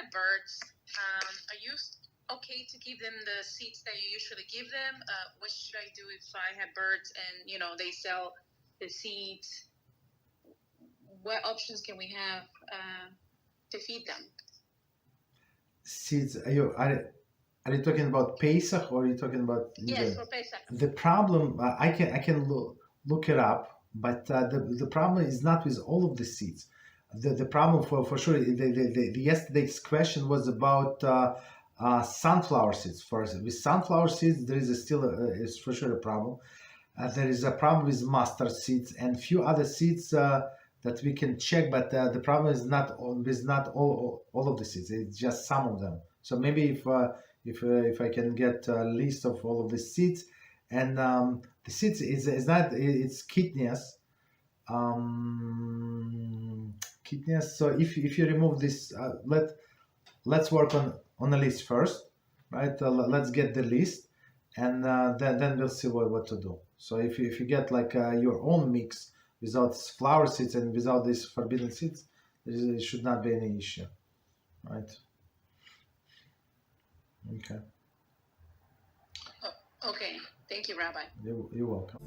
have birds, are you okay to give them the seeds that you usually give them? What should I do if I have birds and, they sell the seeds? What options can we have to feed them? Seeds, are you talking about Pesach or are you talking about? Yes, for Pesach. The problem, I can look it up, but the problem is not with all of the seeds. The problem for sure, the yesterday's question was about sunflower seeds. With sunflower seeds, there is is for sure a problem. There is a problem with mustard seeds and few other seeds that we can check, but the problem is not all of the seeds. It's just some of them. So maybe if I can get a list of all of the seeds, and the seeds is not, it's kidneys. Kidneys. So if you remove this, let's work on a list first, right? Let's get the list, and then we'll see what to do. So if you get like your own mix without flower seeds and without these forbidden seeds, there should not be any issue, right? Okay. Oh, okay. Thank you, Rabbi. You're welcome.